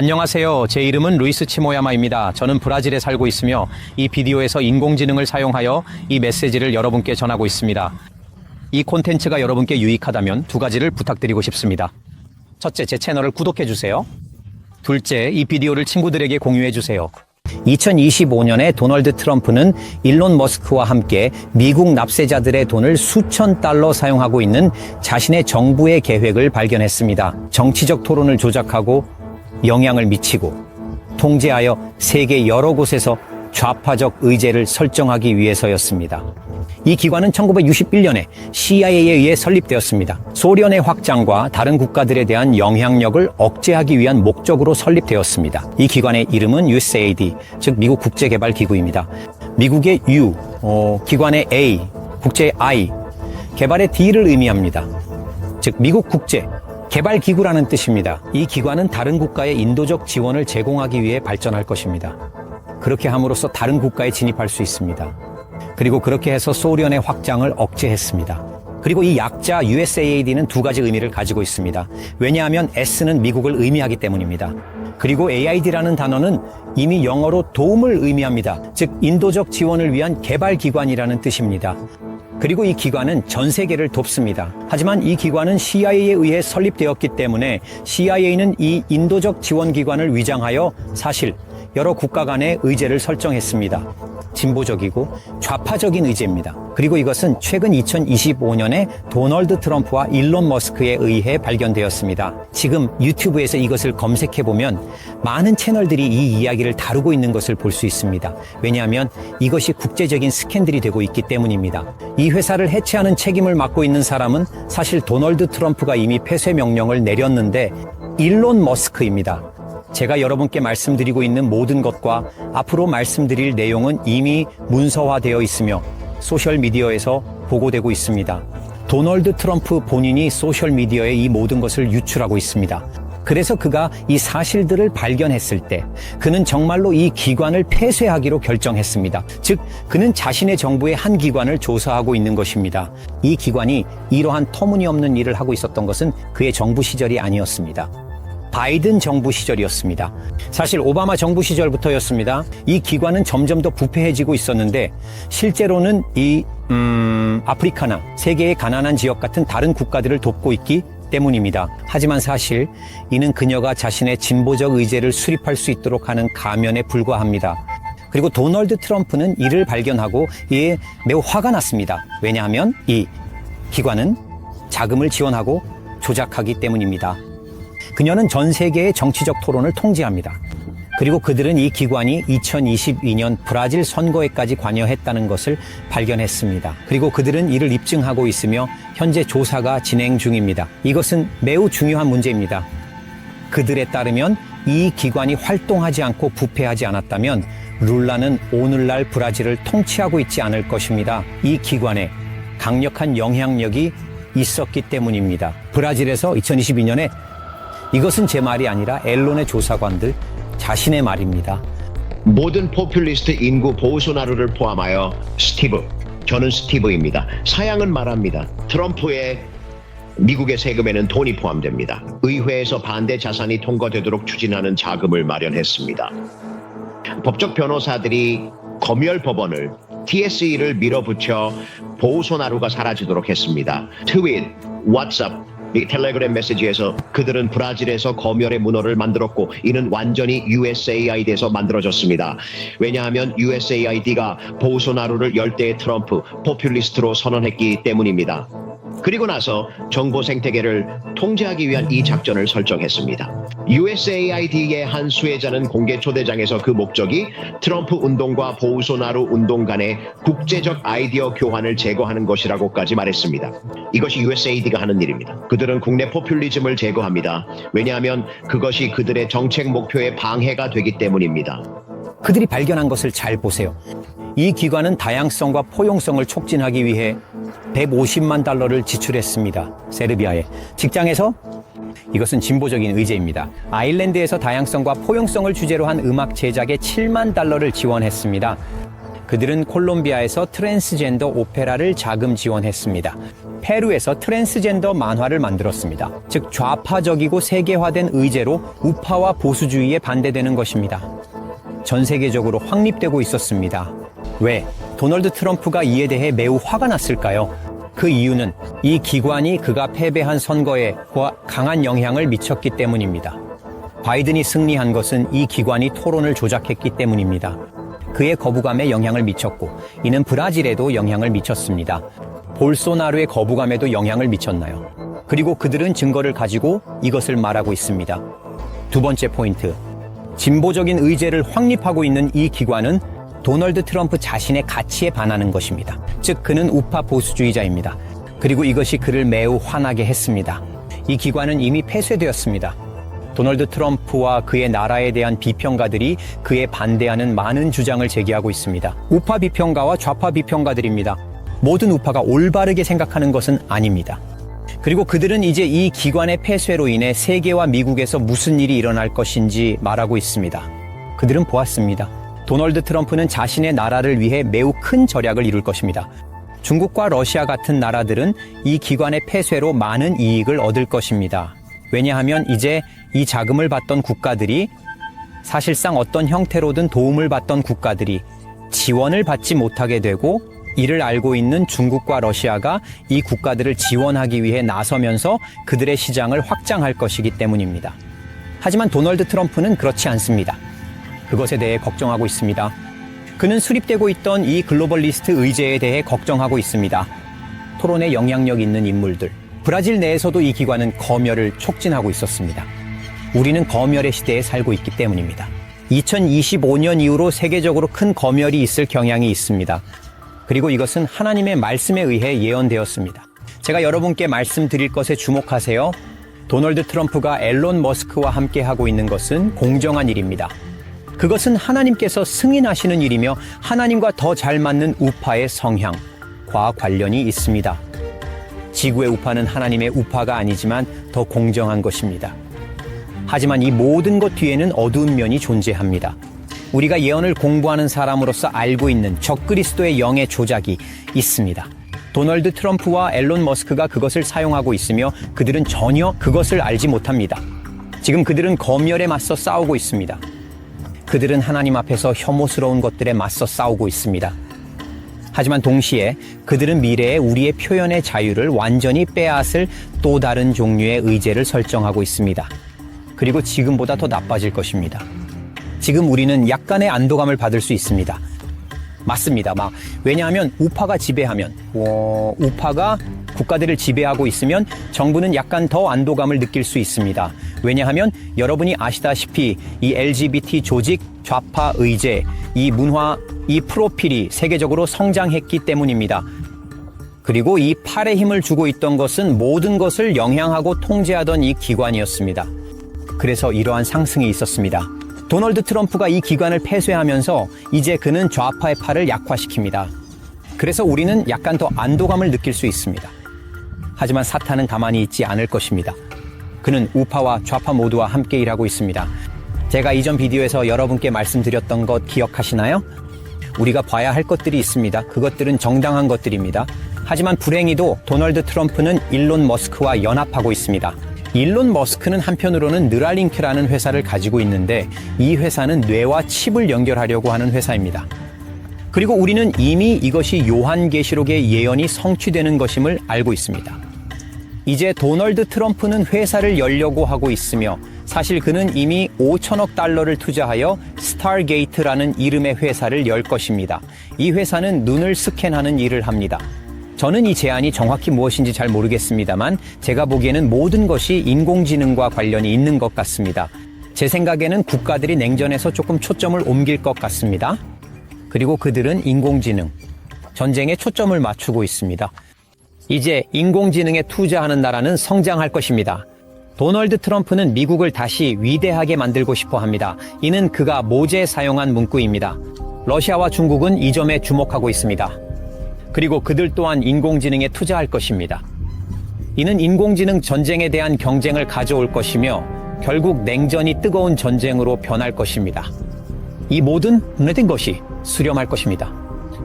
안녕하세요. 제 이름은 루이스 치모야마입니다. 저는 브라질에 살고 있으며 이 비디오에서 인공지능을 사용하여 이 메시지를 여러분께 전하고 있습니다. 이 콘텐츠가 여러분께 유익하다면 두 가지를 부탁드리고 싶습니다. 첫째, 제 채널을 구독해주세요. 둘째, 이 비디오를 친구들에게 공유해주세요. 2025년에 도널드 트럼프는 일론 머스크와 함께 미국 납세자들의 돈을 수천 달러 사용하고 있는 자신의 정부의 계획을 발견했습니다. 정치적 토론을 조작하고 영향을 미치고 통제하여 세계 여러 곳에서 좌파적 의제를 설정하기 위해서였습니다. 이 기관은 1961년에 CIA에 의해 설립되었습니다. 소련의 확장과 다른 국가들에 대한 영향력을 억제하기 위한 목적으로 설립되었습니다. 이 기관의 이름은 USAID, 즉 미국 국제개발기구입니다. 미국의 U, 기관의 A, 국제의 I, 개발의 D를 의미합니다. 즉 미국 국제 개발기구라는 뜻입니다. 이 기관은 다른 국가의 인도적 지원을 제공하기 위해 발전할 것입니다. 그렇게 함으로써 다른 국가에 진입할 수 있습니다. 그리고 그렇게 해서 소련의 확장을 억제했습니다. 그리고 이 약자 USAID는 두 가지 의미를 가지고 있습니다. 왜냐하면 S는 미국을 의미하기 때문입니다. 그리고 AID라는 단어는 이미 영어로 도움을 의미합니다. 즉 인도적 지원을 위한 개발기관이라는 뜻입니다. 그리고 이 기관은 전 세계를 돕습니다. 하지만 이 기관은 CIA에 의해 설립되었기 때문에 CIA는 이 인도적 지원기관을 위장하여 사실 여러 국가 간의 의제를 설정했습니다. 진보적이고 좌파적인 의제입니다. 그리고 이것은 최근 2025년에 도널드 트럼프와 일론 머스크에 의해 발견되었습니다. 지금 유튜브에서 이것을 검색해보면 많은 채널들이 이 이야기를 다루고 있는 것을 볼 수 있습니다. 왜냐하면 이것이 국제적인 스캔들이 되고 있기 때문입니다. 이 회사를 해체하는 책임을 맡고 있는 사람은 사실 도널드 트럼프가 이미 폐쇄 명령을 내렸는데 일론 머스크입니다. 제가 여러분께 말씀드리고 있는 모든 것과 앞으로 말씀드릴 내용은 이미 문서화되어 있으며 소셜미디어에서 보고되고 있습니다. 도널드 트럼프 본인이 소셜미디어에 이 모든 것을 유출하고 있습니다. 그래서 그가 이 사실들을 발견했을 때 그는 정말로 이 기관을 폐쇄하기로 결정했습니다. 즉 그는 자신의 정부의 한 기관을 조사하고 있는 것입니다. 이 기관이 이러한 터무니없는 일을 하고 있었던 것은 그의 정부 시절이 아니었습니다. 바이든 정부 시절이었습니다. 사실 오바마 정부 시절부터였습니다. 이 기관은 점점 더 부패해지고 있었는데 실제로는 이 아프리카나 세계의 가난한 지역 같은 다른 국가들을 돕고 있기 때문입니다. 하지만 사실 이는 그녀가 자신의 진보적 의제를 수립할 수 있도록 하는 가면에 불과합니다. 그리고 도널드 트럼프는 이를 발견하고 이에 매우 화가 났습니다. 왜냐하면 이 기관은 자금을 지원하고 조작하기 때문입니다. 그녀는 전 세계의 정치적 토론을 통제합니다. 그리고 그들은 이 기관이 2022년 브라질 선거에까지 관여했다는 것을 발견했습니다. 그리고 그들은 이를 입증하고 있으며 현재 조사가 진행 중입니다. 이것은 매우 중요한 문제입니다. 그들에 따르면 이 기관이 활동하지 않고 부패하지 않았다면 룰라는 오늘날 브라질을 통치하고 있지 않을 것입니다. 이 기관에 강력한 영향력이 있었기 때문입니다. 브라질에서 2022년에 이것은 제 말이 아니라 앨론의 조사관들 자신의 말입니다. 모든 포퓰리스트 인구 보우소나루를 포함하여 스티브, 저는 스티브입니다. 사양은 말합니다. 트럼프의 미국의 세금에는 돈이 포함됩니다. 의회에서 반대 자산이 통과되도록 추진하는 자금을 마련했습니다. 법적 변호사들이 검열 법원을 TSE를 밀어붙여 보우소나루가 사라지도록 했습니다. 트윗, 왓츠업, 텔레그램 메시지에서 그들은 브라질에서 검열의 문호를 만들었고 이는 완전히 USAID에서 만들어졌습니다. 왜냐하면 USAID가 보우소나루를 열대의 트럼프 포퓰리스트로 선언했기 때문입니다. 그리고 나서 정보 생태계를 통제하기 위한 이 작전을 설정했습니다. USAID의 한 수혜자는 공개 초대장에서 그 목적이 트럼프 운동과 보우소나루 운동 간의 국제적 아이디어 교환을 제거하는 것이라고까지 말했습니다. 이것이 USAID가 하는 일입니다. 그들은 국내 포퓰리즘을 제거합니다. 왜냐하면 그것이 그들의 정책 목표에 방해가 되기 때문입니다. 그들이 발견한 것을 잘 보세요. 이 기관은 다양성과 포용성을 촉진하기 위해 150만 달러를 지출했습니다. 세르비아에. 직장에서 이것은 진보적인 의제입니다. 아일랜드에서 다양성과 포용성을 주제로 한 음악 제작에 7만 달러를 지원했습니다. 그들은 콜롬비아에서 트랜스젠더 오페라를 자금 지원했습니다. 페루에서 트랜스젠더 만화를 만들었습니다. 즉 좌파적이고 세계화된 의제로 우파와 보수주의에 반대되는 것입니다. 전 세계적으로 확립되고 있었습니다. 왜? 도널드 트럼프가 이에 대해 매우 화가 났을까요? 그 이유는 이 기관이 그가 패배한 선거에 강한 영향을 미쳤기 때문입니다. 바이든이 승리한 것은 이 기관이 토론을 조작했기 때문입니다. 그의 거부감에 영향을 미쳤고 이는 브라질에도 영향을 미쳤습니다. 볼소나로의 거부감에도 영향을 미쳤나요? 그리고 그들은 증거를 가지고 이것을 말하고 있습니다. 두 번째 포인트. 진보적인 의제를 확립하고 있는 이 기관은 도널드 트럼프 자신의 가치에 반하는 것입니다. 즉 그는 우파 보수주의자입니다. 그리고 이것이 그를 매우 화나게 했습니다. 이 기관은 이미 폐쇄되었습니다. 도널드 트럼프와 그의 나라에 대한 비평가들이 그에 반대하는 많은 주장을 제기하고 있습니다. 우파 비평가와 좌파 비평가들입니다. 모든 우파가 올바르게 생각하는 것은 아닙니다. 그리고 그들은 이제 이 기관의 폐쇄로 인해 세계와 미국에서 무슨 일이 일어날 것인지 말하고 있습니다. 그들은 보았습니다. 도널드 트럼프는 자신의 나라를 위해 매우 큰 절약을 이룰 것입니다. 중국과 러시아 같은 나라들은 이 기관의 폐쇄로 많은 이익을 얻을 것입니다. 왜냐하면 이제 이 자금을 받던 국가들이 사실상 어떤 형태로든 도움을 받던 국가들이 지원을 받지 못하게 되고 이를 알고 있는 중국과 러시아가 이 국가들을 지원하기 위해 나서면서 그들의 시장을 확장할 것이기 때문입니다. 하지만 도널드 트럼프는 그렇지 않습니다. 그것에 대해 걱정하고 있습니다. 그는 수립되고 있던 이 글로벌리스트 의제에 대해 걱정하고 있습니다. 토론에 영향력 있는 인물들, 브라질 내에서도 이 기관은 검열을 촉진하고 있었습니다. 우리는 검열의 시대에 살고 있기 때문입니다. 2025년 이후로 세계적으로 큰 검열이 있을 경향이 있습니다. 그리고 이것은 하나님의 말씀에 의해 예언되었습니다. 제가 여러분께 말씀드릴 것에 주목하세요. 도널드 트럼프가 앨런 머스크와 함께 하고 있는 것은 공정한 일입니다. 그것은 하나님께서 승인하시는 일이며 하나님과 더 잘 맞는 우파의 성향과 관련이 있습니다. 지구의 우파는 하나님의 우파가 아니지만 더 공정한 것입니다. 하지만 이 모든 것 뒤에는 어두운 면이 존재합니다. 우리가 예언을 공부하는 사람으로서 알고 있는 적그리스도의 영의 조작이 있습니다. 도널드 트럼프와 앨런 머스크가 그것을 사용하고 있으며 그들은 전혀 그것을 알지 못합니다. 지금 그들은 검열에 맞서 싸우고 있습니다. 그들은 하나님 앞에서 혐오스러운 것들에 맞서 싸우고 있습니다. 하지만 동시에 그들은 미래에 우리의 표현의 자유를 완전히 빼앗을 또 다른 종류의 의제를 설정하고 있습니다. 그리고 지금보다 더 나빠질 것입니다. 지금 우리는 약간의 안도감을 받을 수 있습니다. 맞습니다. 왜냐하면 우파가 지배하면, 우파가 국가들을 지배하고 있으면 정부는 약간 더 안도감을 느낄 수 있습니다. 왜냐하면 여러분이 아시다시피 이 LGBT 조직, 좌파 의제, 이 문화, 이 프로필이 세계적으로 성장했기 때문입니다. 그리고 이 팔에 힘을 주고 있던 것은 모든 것을 영향하고 통제하던 이 기관이었습니다. 그래서 이러한 상승이 있었습니다. 도널드 트럼프가 이 기관을 폐쇄하면서 이제 그는 좌파의 팔을 약화시킵니다. 그래서 우리는 약간 더 안도감을 느낄 수 있습니다. 하지만 사탄은 가만히 있지 않을 것입니다. 그는 우파와 좌파 모두와 함께 일하고 있습니다. 제가 이전 비디오에서 여러분께 말씀드렸던 것 기억하시나요? 우리가 봐야 할 것들이 있습니다. 그것들은 정당한 것들입니다. 하지만 불행히도 도널드 트럼프는 일론 머스크와 연합하고 있습니다. 일론 머스크는 한편으로는 느랄링크라는 회사를 가지고 있는데 이 회사는 뇌와 칩을 연결하려고 하는 회사입니다. 그리고 우리는 이미 이것이 요한계시록의 예언이 성취되는 것임을 알고 있습니다. 이제 도널드 트럼프는 회사를 열려고 하고 있으며 사실 그는 이미 5천억 달러를 투자하여 스타게이트라는 이름의 회사를 열 것입니다. 이 회사는 눈을 스캔하는 일을 합니다. 저는 이 제안이 정확히 무엇인지 잘 모르겠습니다만 제가 보기에는 모든 것이 인공지능과 관련이 있는 것 같습니다. 제 생각에는 국가들이 냉전에서 조금 초점을 옮길 것 같습니다. 그리고 그들은 인공지능, 전쟁에 초점을 맞추고 있습니다. 이제 인공지능에 투자하는 나라는 성장할 것입니다. 도널드 트럼프는 미국을 다시 위대하게 만들고 싶어 합니다. 이는 그가 모제에 사용한 문구입니다. 러시아와 중국은 이 점에 주목하고 있습니다. 그리고 그들 또한 인공지능에 투자할 것입니다. 이는 인공지능 전쟁에 대한 경쟁을 가져올 것이며 결국 냉전이 뜨거운 전쟁으로 변할 것입니다. 이 모든 것이 수렴할 것입니다.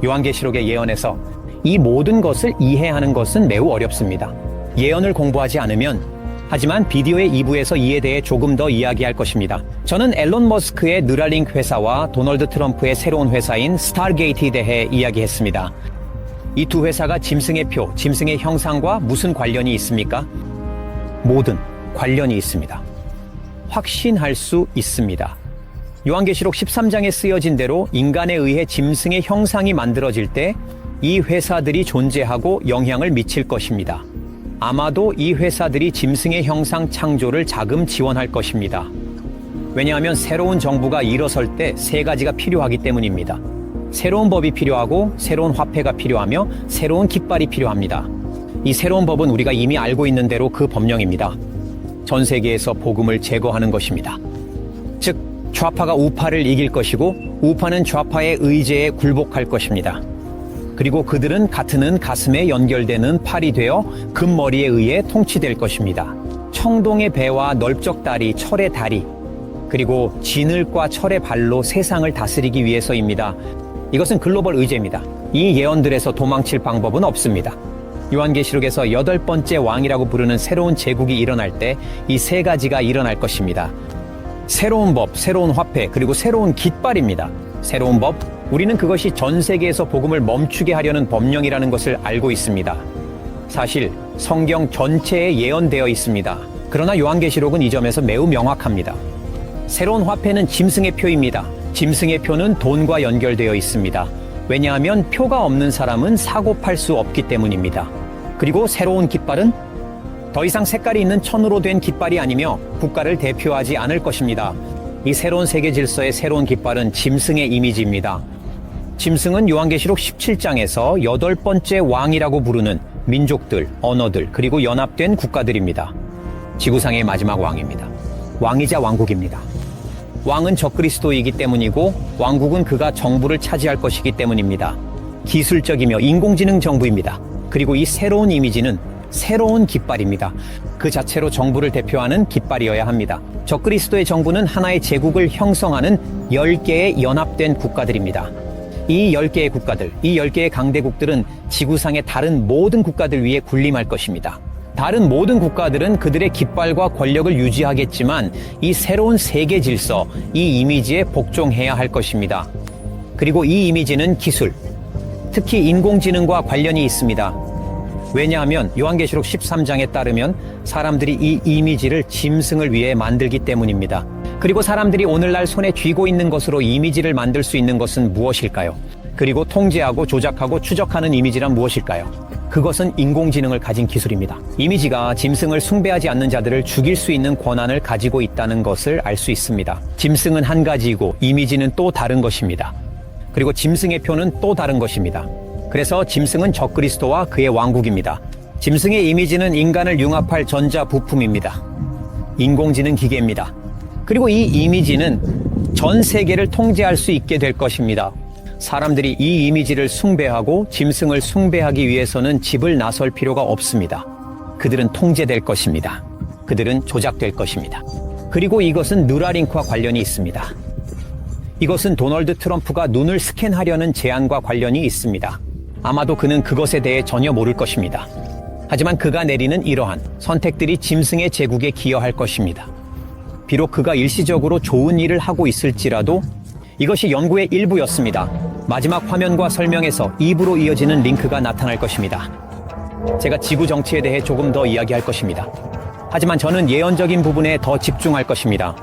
요한계시록의 예언에서 이 모든 것을 이해하는 것은 매우 어렵습니다. 예언을 공부하지 않으면 하지만 비디오의 2부에서 이에 대해 조금 더 이야기할 것입니다. 저는 앨런 머스크의 느라링크 회사와 도널드 트럼프의 새로운 회사인 스타게이트에 대해 이야기했습니다. 이 두 회사가 짐승의 표, 짐승의 형상과 무슨 관련이 있습니까? 모든 관련이 있습니다. 확신할 수 있습니다. 요한계시록 13장에 쓰여진 대로 인간에 의해 짐승의 형상이 만들어질 때 이 회사들이 존재하고 영향을 미칠 것입니다. 아마도 이 회사들이 짐승의 형상 창조를 자금 지원할 것입니다. 왜냐하면 새로운 정부가 일어설 때 세 가지가 필요하기 때문입니다. 새로운 법이 필요하고 새로운 화폐가 필요하며 새로운 깃발이 필요합니다. 이 새로운 법은 우리가 이미 알고 있는 대로 그 법령입니다. 전 세계에서 복음을 제거하는 것입니다. 즉 좌파가 우파를 이길 것이고 우파는 좌파의 의제에 굴복할 것입니다. 그리고 그들은 같은 은 가슴에 연결되는 팔이 되어 금머리에 의해 통치될 것입니다. 청동의 배와 넓적 다리, 철의 다리, 그리고 진을과 철의 발로 세상을 다스리기 위해서입니다. 이것은 글로벌 의제입니다. 이 예언들에서 도망칠 방법은 없습니다. 요한계시록에서 8번째 왕이라고 부르는 새로운 제국이 일어날 때 이 세 가지가 일어날 것입니다. 새로운 법, 새로운 화폐, 그리고 새로운 깃발입니다. 새로운 법, 우리는 그것이 전 세계에서 복음을 멈추게 하려는 법령이라는 것을 알고 있습니다. 사실 성경 전체에 예언되어 있습니다. 그러나 요한계시록은 이 점에서 매우 명확합니다. 새로운 화폐는 짐승의 표입니다. 짐승의 표는 돈과 연결되어 있습니다. 왜냐하면 표가 없는 사람은 사고 팔 수 없기 때문입니다. 그리고 새로운 깃발은 더 이상 색깔이 있는 천으로 된 깃발이 아니며 국가를 대표하지 않을 것입니다. 이 새로운 세계 질서의 새로운 깃발은 짐승의 이미지입니다. 짐승은 요한계시록 17장에서 8번째 왕이라고 부르는 민족들, 언어들, 그리고 연합된 국가들입니다. 지구상의 마지막 왕입니다. 왕이자 왕국입니다. 왕은 적그리스도이기 때문이고 왕국은 그가 정부를 차지할 것이기 때문입니다. 기술적이며 인공지능 정부입니다. 그리고 이 새로운 이미지는 새로운 깃발입니다. 그 자체로 정부를 대표하는 깃발이어야 합니다. 적그리스도의 정부는 하나의 제국을 형성하는 10개의 연합된 국가들입니다. 이 10개의 국가들, 이 10개의 강대국들은 지구상의 다른 모든 국가들 위에 군림할 것입니다. 다른 모든 국가들은 그들의 깃발과 권력을 유지하겠지만 이 새로운 세계 질서, 이 이미지에 복종해야 할 것입니다. 그리고 이 이미지는 기술, 특히 인공지능과 관련이 있습니다. 왜냐하면 요한계시록 13장에 따르면 사람들이 이 이미지를 짐승을 위해 만들기 때문입니다. 그리고 사람들이 오늘날 손에 쥐고 있는 것으로 이미지를 만들 수 있는 것은 무엇일까요? 그리고 통제하고 조작하고 추적하는 이미지란 무엇일까요? 그것은 인공지능을 가진 기술입니다. 이미지가 짐승을 숭배하지 않는 자들을 죽일 수 있는 권한을 가지고 있다는 것을 알 수 있습니다. 짐승은 한 가지이고 이미지는 또 다른 것입니다. 그리고 짐승의 표는 또 다른 것입니다. 그래서 짐승은 적그리스도와 그의 왕국입니다. 짐승의 이미지는 인간을 융합할 전자 부품입니다. 인공지능 기계입니다. 그리고 이 이미지는 전 세계를 통제할 수 있게 될 것입니다. 사람들이 이 이미지를 숭배하고 짐승을 숭배하기 위해서는 집을 나설 필요가 없습니다. 그들은 통제될 것입니다. 그들은 조작될 것입니다. 그리고 이것은 뉴라링크와 관련이 있습니다. 이것은 도널드 트럼프가 눈을 스캔하려는 제안과 관련이 있습니다. 아마도 그는 그것에 대해 전혀 모를 것입니다. 하지만 그가 내리는 이러한 선택들이 짐승의 제국에 기여할 것입니다. 비록 그가 일시적으로 좋은 일을 하고 있을지라도 이것이 연구의 일부였습니다. 마지막 화면과 설명에서 2부로 이어지는 링크가 나타날 것입니다. 제가 지구 정치에 대해 조금 더 이야기할 것입니다. 하지만 저는 예언적인 부분에 더 집중할 것입니다.